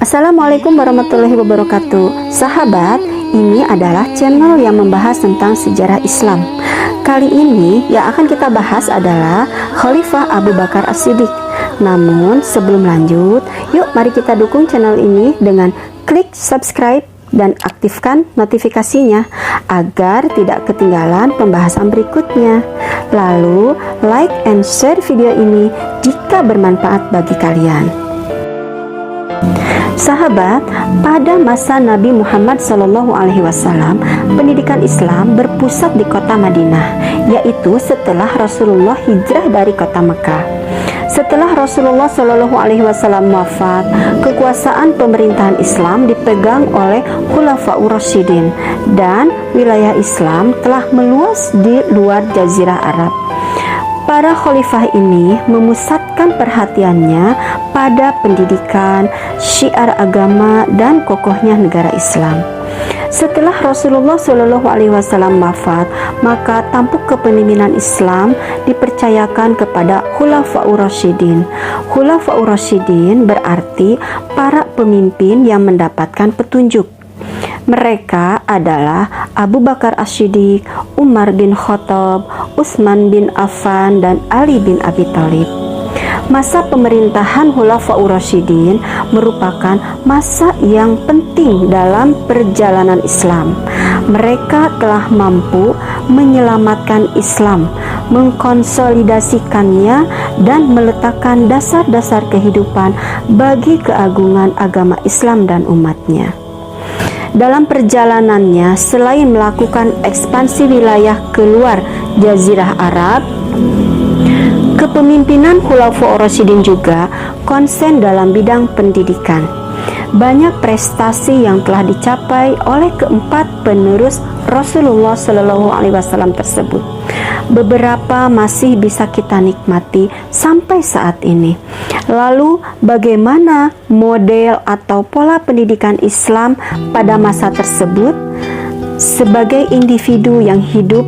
Assalamualaikum warahmatullahi wabarakatuh. Sahabat, ini adalah channel yang membahas tentang sejarah Islam. Kali ini yang akan kita bahas adalah Khalifah Abu Bakar As-Siddiq. Namun sebelum lanjut, yuk mari kita dukung channel ini dengan klik subscribe dan aktifkan notifikasinya agar tidak ketinggalan pembahasan berikutnya. Lalu like and share video ini jika bermanfaat bagi kalian. Sahabat, pada masa Nabi Muhammad SAW, pendidikan Islam berpusat di kota Madinah, yaitu setelah Rasulullah hijrah dari kota Mekah. Setelah Rasulullah SAW wafat, kekuasaan pemerintahan Islam dipegang oleh Khulafaur Rasyidin dan wilayah Islam telah meluas di luar Jazirah Arab. Para khalifah ini memusatkan perhatiannya pada pendidikan, syiar agama, dan kokohnya negara Islam. Setelah Rasulullah SAW wafat, maka tampuk kepemimpinan Islam dipercayakan kepada Khulafaur Rasyidin. Khulafaur Rasyidin berarti para pemimpin yang mendapatkan petunjuk. Mereka adalah Abu Bakar As-Siddiq, Umar bin Khattab, Utsman bin Affan, dan Ali bin Abi Thalib. Masa pemerintahan Khulafaur Rasyidin merupakan masa yang penting dalam perjalanan Islam. Mereka telah mampu menyelamatkan Islam, mengkonsolidasikannya, dan meletakkan dasar-dasar kehidupan bagi keagungan agama Islam dan umatnya. Dalam perjalanannya, selain melakukan ekspansi wilayah keluar Jazirah Arab, kepemimpinan Khulafaur Rasyidin juga konsen dalam bidang pendidikan. Banyak prestasi yang telah dicapai oleh keempat penerus Rasulullah SAW tersebut. Beberapa masih bisa kita nikmati sampai saat ini. Lalu, bagaimana model atau pola pendidikan Islam pada masa tersebut? Sebagai individu yang hidup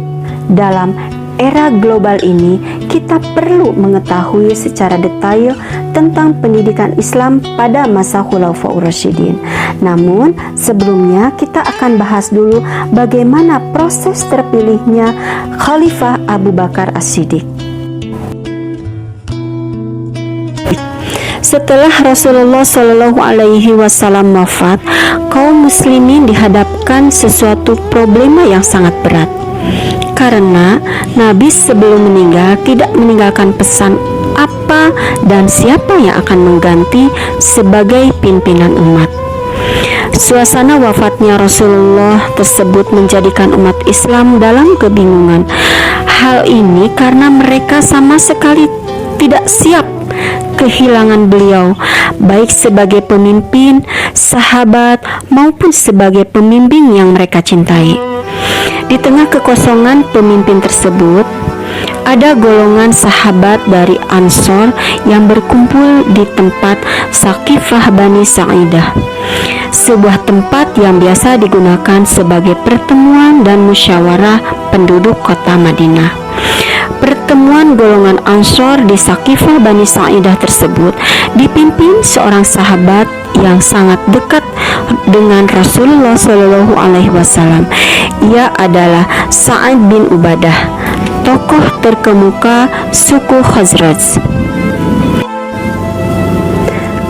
dalam era global ini, kita perlu mengetahui secara detail tentang pendidikan Islam pada masa Khulafaur Rasyidin. Namun, sebelumnya kita akan bahas dulu bagaimana proses terpilihnya Khalifah Abu Bakar As-Siddiq. Setelah Rasulullah SAW wafat, kaum muslimin dihadapkan sesuatu problema yang sangat berat. Karena Nabi sebelum meninggal tidak meninggalkan pesan apa dan siapa yang akan mengganti sebagai pimpinan umat. Suasana wafatnya Rasulullah tersebut menjadikan umat Islam dalam kebingungan. Hal ini karena mereka sama sekali tidak siap kehilangan beliau, baik sebagai pemimpin, sahabat, maupun sebagai pembimbing yang mereka cintai. Di tengah kekosongan pemimpin tersebut, ada golongan sahabat dari Ansor yang berkumpul di tempat Saqifah Bani Sa'idah, sebuah tempat yang biasa digunakan sebagai pertemuan dan musyawarah penduduk kota Madinah. Pertemuan golongan Ansor di Saqifah Bani Sa'idah tersebut dipimpin seorang sahabat yang sangat dekat dengan Rasulullah SAW. Ia adalah Sa'ad bin Ubadah, tokoh terkemuka suku Khazraj.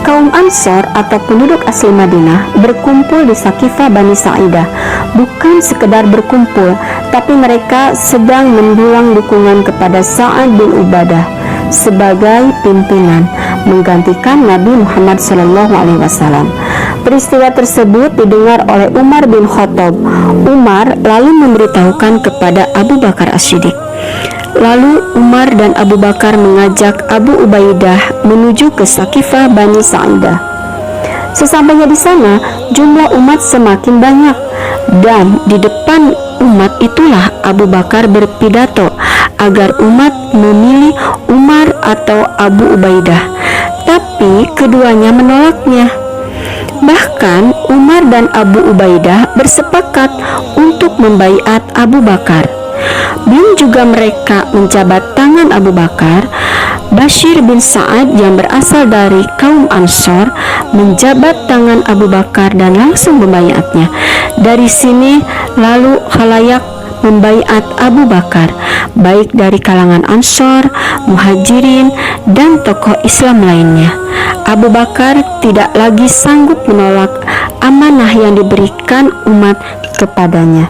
Kaum Ansor atau penduduk asli Madinah berkumpul di Saqifah Bani Sa'idah bukan sekedar berkumpul, tapi mereka sedang mendulang dukungan kepada Sa'ad bin Ubadah sebagai pimpinan menggantikan Nabi Muhammad SAW. Peristiwa tersebut didengar oleh Umar bin Khattab. Umar lalu memberitahukan kepada Abu Bakar As-Siddiq. Lalu Umar dan Abu Bakar mengajak Abu Ubaidah menuju ke Saqifah Bani Sa'idah. Sesampainya di sana, jumlah umat semakin banyak, dan di depan umat itulah Abu Bakar berpidato agar umat memilih Umar atau Abu Ubaidah. Tapi keduanya menolaknya. Bahkan Umar dan Abu Ubaidah bersepakat untuk membaiat Abu Bakar. Belum juga mereka menjabat tangan Abu Bakar, Bashir bin Sa'ad yang berasal dari kaum Ansor menjabat tangan Abu Bakar dan langsung membaiatnya. Dari sini lalu khalayak membaiat Abu Bakar, baik dari kalangan Ansor, Muhajirin, dan tokoh Islam lainnya. Abu Bakar tidak lagi sanggup menolak amanah yang diberikan umat kepadanya.